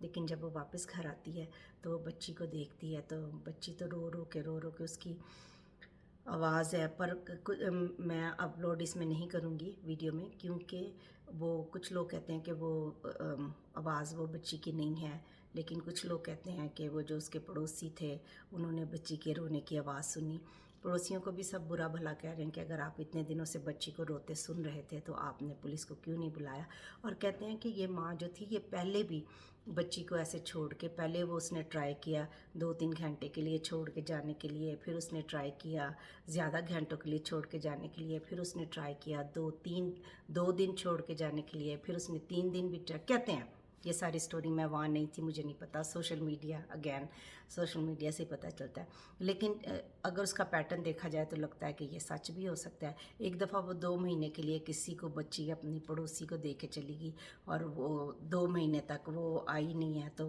لیکن جب وہ واپس گھر آتی ہے تو وہ بچی کو دیکھتی ہے تو بچی تو رو رو کے اس کی آواز ہے، پر میں اپلوڈ اس میں نہیں کروں گی ویڈیو میں، کیونکہ وہ کچھ لوگ کہتے ہیں کہ وہ آواز وہ بچی کی نہیں ہے، لیکن کچھ لوگ کہتے ہیں کہ وہ جو اس کے پڑوسی تھے انہوں نے بچی کے رونے کی آواز سنی۔ پڑوسیوں کو بھی سب برا بھلا کہہ رہے ہیں کہ اگر آپ اتنے دنوں سے بچی کو روتے سن رہے تھے تو آپ نے پولیس کو کیوں نہیں بلایا، اور کہتے ہیں کہ یہ ماں جو تھی یہ پہلے بھی بچی کو ایسے چھوڑ کے، پہلے وہ اس نے ٹرائی کیا 2-3 گھنٹے کے لیے چھوڑ کے جانے کے لیے، پھر اس نے ٹرائی کیا زیادہ گھنٹوں کے لیے چھوڑ کے جانے کے لیے، پھر اس نے ٹرائی کیا 2 دن چھوڑ کے جانے کے لیے، پھر اس نے 3 دن بھی کہتے ہیں۔ یہ ساری سٹوری میں وہاں نہیں تھی، مجھے نہیں پتا، سوشل میڈیا سے پتہ چلتا ہے، لیکن اگر اس کا پیٹرن دیکھا جائے تو لگتا ہے کہ یہ سچ بھی ہو سکتا ہے۔ ایک دفعہ وہ 2 مہینے کے لیے کسی کو بچی اپنی پڑوسی کو دے کے چلی گئی، اور وہ 2 مہینے تک وہ آئی نہیں ہے، تو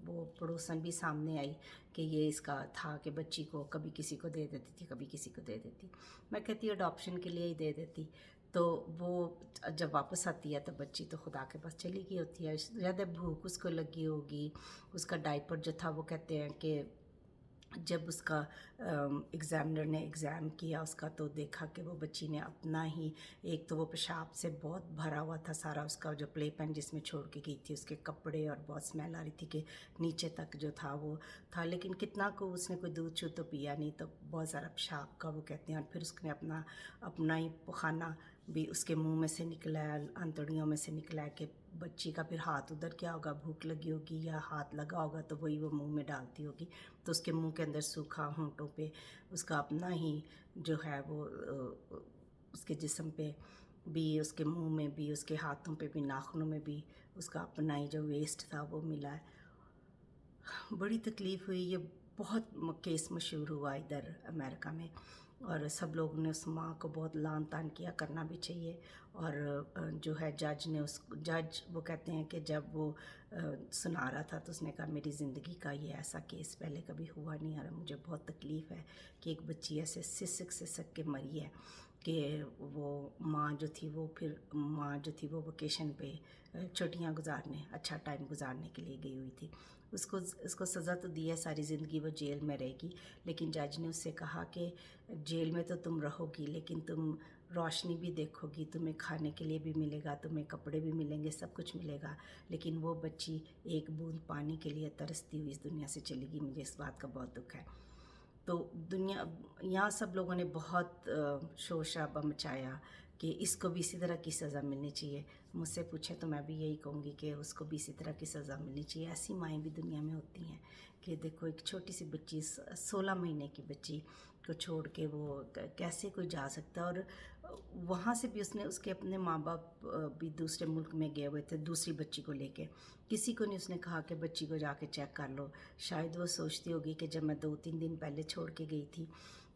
وہ پڑوسن بھی سامنے آئی کہ یہ اس کا تھا کہ بچی کو کبھی کسی کو دے دیتی تھی، کبھی کسی کو دے دیتی۔ میں کہتی اڈاپشن کے لیے ہی دے دیتی، تو وہ جب واپس آتی ہے تو بچی تو خدا کے پاس چلی گئی ہوتی ہے، زیادہ بھوک اس کو لگی ہوگی، اس کا ڈائپر جو تھا وہ کہتے ہیں کہ جب اس کا ایگزامنر نے ایگزام کیا اس کا تو دیکھا کہ وہ بچی نے اپنا ہی، ایک تو وہ پیشاب سے بہت بھرا ہوا تھا سارا، اس کا جو پلے پین جس میں چھوڑ کے گئی تھی اس کے کپڑے، اور بہت اسمیل آ رہی تھی کہ نیچے تک جو تھا وہ تھا، لیکن کتنا کو اس نے کوئی دودھ شودھ تو پیا نہیں، تو بہت سارا پیشاب کا وہ کہتے ہیں، اور پھر اس نے اپنا ہی پخانہ بھی اس کے منہ میں سے نکلا ہے، انتڑیوں میں سے نکلا ہے، کہ بچی کا پھر ہاتھ ادھر کیا ہوگا، بھوک لگی ہوگی یا ہاتھ لگا ہوگا تو وہی وہ منہ میں ڈالتی ہوگی، تو اس کے منہ کے اندر سوکھا، ہونٹوں پہ اس کا اپنا ہی جو ہے وہ اس کے جسم پہ بھی، اس کے منہ میں بھی، اس کے ہاتھوں پہ بھی، ناخنوں میں بھی اس کا اپنا ہی جو ویسٹ تھا وہ ملا ہے۔ بڑی تکلیف ہوئی، یہ بہت کیس مشہور ہوا ادھر امریکہ میں، اور سب لوگوں نے اس ماں کو بہت لعن طعن کیا، کرنا بھی چاہیے، اور جو ہے جج وہ کہتے ہیں کہ جب وہ سنا رہا تھا تو اس نے کہا میری زندگی کا یہ ایسا کیس پہلے کبھی ہوا نہیں، اور مجھے بہت تکلیف ہے کہ ایک بچی ایسے سسک کے مری ہے، کہ وہ ماں جو تھی وہ ویکیشن پہ چھٹیاں گزارنے، اچھا ٹائم گزارنے کے لیے گئی ہوئی تھی، اس کو سزا تو دی ہے، ساری زندگی وہ جیل میں رہے گی، لیکن جج نے اس سے کہا کہ جیل میں تو تم رہو گی لیکن تم روشنی بھی دیکھو گی، تمہیں کھانے کے لیے بھی ملے گا، تمہیں کپڑے بھی ملیں گے، سب کچھ ملے گا، لیکن وہ بچی ایک بوند پانی کے لیے ترستی ہوئی اس دنیا سے چلی گئی، مجھے اس بات کا بہت دکھ ہے۔ تو یہاں سب لوگوں نے بہت شور شرابہ مچایا کہ اس کو بھی اسی طرح کی سزا ملنی چاہیے، مجھ سے پوچھے تو میں بھی یہی کہوں گی کہ اس کو بھی اسی طرح کی سزا ملنی چاہیے۔ ایسی مائیں بھی دنیا میں ہوتی ہیں کہ دیکھو ایک چھوٹی سی بچی، 16 مہینے کی بچی کو چھوڑ کے وہ کیسے کوئی جا سکتا ہے، اور وہاں سے بھی اس کے اپنے ماں باپ بھی دوسرے ملک میں گئے ہوئے تھے دوسری بچی کو لے کے، کسی کو نہیں اس نے کہا کہ بچی کو جا کے چیک کر لو، شاید وہ سوچتی ہوگی کہ جب میں 2-3 دن پہلے چھوڑ کے گئی تھی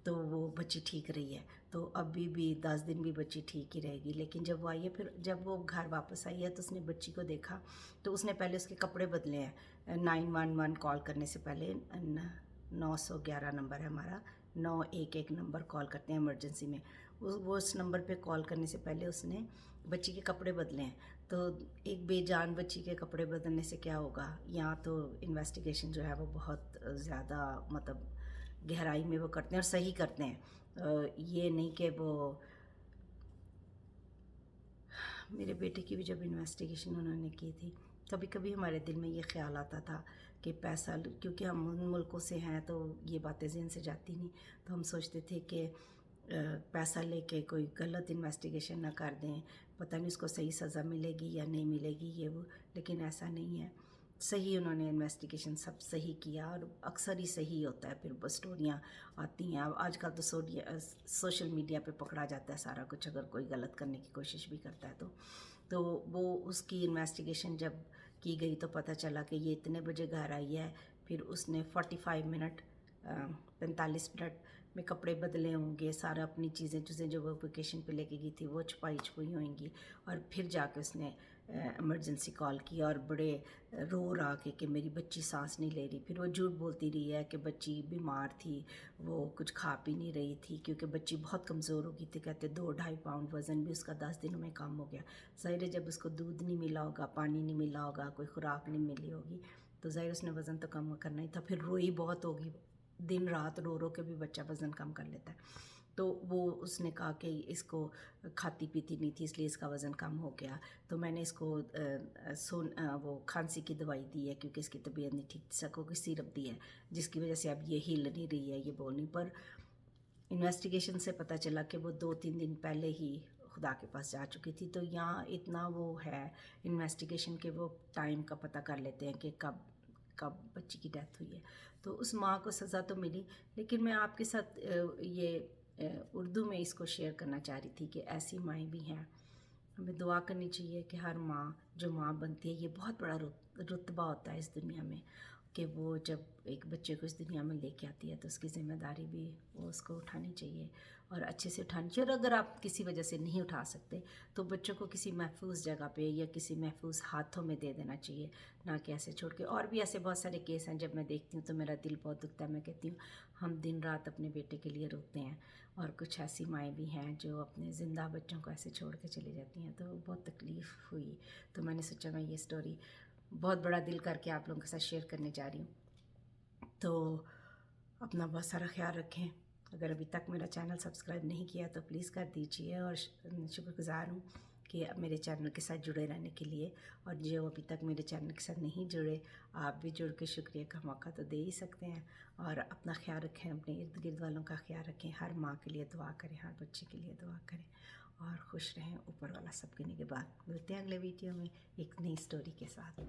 تو وہ بچی ٹھیک رہی ہے، تو ابھی بھی 10 دن بھی بچی ٹھیک ہی رہے گی، لیکن جب وہ آئی ہے، پھر جب وہ گھر واپس آئی ہے تو اس نے بچی کو دیکھا تو اس نے پہلے اس کے کپڑے بدلے ہیں، 911 کال کرنے سے پہلے، 911 نمبر ہے ہمارا، 911 نمبر کال کرتے ہیں ایمرجنسی میں، وہ اس نمبر پہ کال کرنے سے پہلے اس نے بچی کے کپڑے بدلے ہیں، تو ایک بے جان بچی کے کپڑے بدلنے سے کیا ہوگا؟ یہاں تو انویسٹیگیشن جو ہے وہ بہت زیادہ مطلب گہرائی میں وہ کرتے ہیں اور صحیح کرتے ہیں، یہ نہیں کہ وہ، میرے بیٹے کی بھی جب انویسٹیگیشن انہوں نے کی تھی، کبھی کبھی ہمارے دل میں یہ خیال آتا تھا کہ پیسہ، کیونکہ ہم ان ملکوں سے ہیں تو یہ باتیں ذہن سے جاتی نہیں، تو ہم سوچتے تھے کہ پیسہ لے کے کوئی غلط انویسٹیگیشن نہ کر دیں، پتہ نہیں اس کو صحیح سزا ملے گی یا نہیں ملے گی یہ وہ، لیکن ایسا نہیں ہے، صحیح انہوں نے انویسٹیگیشن سب صحیح کیا، اور اکثر ہی صحیح ہوتا ہے، پھر سٹوریاں آتی ہیں، آج کل تو سوشل میڈیا پہ پکڑا جاتا ہے سارا کچھ، اگر کوئی غلط کرنے کی کوشش بھی کرتا ہے تو وہ اس کی انویسٹیگیشن جب کی گئی تو پتہ چلا کہ یہ اتنے بجے گھر آئی ہے، پھر اس نے 45 منٹ میں کپڑے بدلے ہوں گے، سارا اپنی چیزیں جو وہ ویکیشن پہ لے کے گئی تھی وہ چھپائی ہوئیں گی، اور پھر جا کے اس نے ایمرجنسی کال کیا اور بڑے رو رہا کہ میری بچی سانس نہیں لے رہی. پھر وہ جھوٹ بولتی رہی ہے کہ بچی بیمار تھی, وہ کچھ کھا پی نہیں رہی تھی کیونکہ بچی بہت کمزور ہو گئی تھی. کہتے 2-2.5 پاؤنڈ وزن بھی اس کا 10 دنوں میں کم ہو گیا. ظاہر ہے جب اس کو دودھ نہیں ملا ہوگا, پانی نہیں ملا ہوگا, کوئی خوراک نہیں ملی ہوگی, تو ظاہر اس نے وزن تو کم کرنا ہی تھا. پھر روئی بہت ہوگی, دن رات رو رو کے بھی بچہ وزن کم کر لیتا ہے. تو وہ اس نے کہا کہ اس کو کھاتی پیتی نہیں تھی اس لیے اس کا وزن کم ہو گیا. تو میں نے اس کو وہ کھانسی کی دوائی دی ہے کیونکہ اس کی طبیعت نہیں ٹھیک تھی. سکو کی سیرپ دی ہے جس کی وجہ سے اب یہ ہل نہیں رہی ہے, یہ بولنے پر. انویسٹیگیشن سے پتہ چلا کہ وہ 2-3 دن پہلے ہی خدا کے پاس جا چکی تھی. تو یہاں اتنا وہ ہے انویسٹیگیشن کے, وہ ٹائم کا پتہ کر لیتے ہیں کہ کب بچی کی ڈیتھ ہوئی ہے. تو اس ماں کو سزا تو ملی, لیکن میں آپ کے ساتھ یہ اردو میں اس کو شیئر کرنا چاہ رہی تھی کہ ایسی مائیں بھی ہیں. ہمیں دعا کرنی چاہیے کہ ہر ماں جو ماں بنتی ہے, یہ بہت بڑا رتبہ ہوتا ہے اس دنیا میں, کہ وہ جب ایک بچے کو اس دنیا میں لے کے آتی ہے تو اس کی ذمہ داری بھی وہ اس کو اٹھانی چاہیے اور اچھے سے اٹھانی چاہیے. اور اگر آپ کسی وجہ سے نہیں اٹھا سکتے تو بچوں کو کسی محفوظ جگہ پہ یا کسی محفوظ ہاتھوں میں دے دینا چاہیے, نہ کہ ایسے چھوڑ کے. اور بھی ایسے بہت سارے کیس ہیں جب میں دیکھتی ہوں تو میرا دل بہت دکھتا ہے. میں کہتی ہوں ہم دن رات اپنے بیٹے کے لیے روتے ہیں, اور کچھ ایسی مائیں بھی ہیں جو اپنے زندہ بچوں کو ایسے چھوڑ کے چلی جاتی ہیں, تو بہت تکلیف ہوئی. تو میں نے سوچا میں یہ سٹوری بہت بڑا دل کر کے آپ لوگوں کے ساتھ شیئر کرنے جا رہی ہوں. تو اپنا بہت سارا خیال رکھیں. اگر ابھی تک میرا چینل سبسکرائب نہیں کیا تو پلیز کر دیجیے, اور شکر گزار ہوں کہ میرے چینل کے ساتھ جڑے رہنے کے لیے. اور جو ابھی تک میرے چینل کے ساتھ نہیں جڑے, آپ بھی جڑ کے شکریہ کا موقع تو دے ہی سکتے ہیں. اور اپنا خیال رکھیں, اپنے ارد گرد والوں کا خیال رکھیں, ہر ماں کے لیے دعا کریں, ہر بچے کے لیے دعا کریں, اور خوش رہیں. اوپر والا سب کے نگہبان. ملتے ہیں اگلے ویڈیو میں ایک نئی سٹوری کے ساتھ.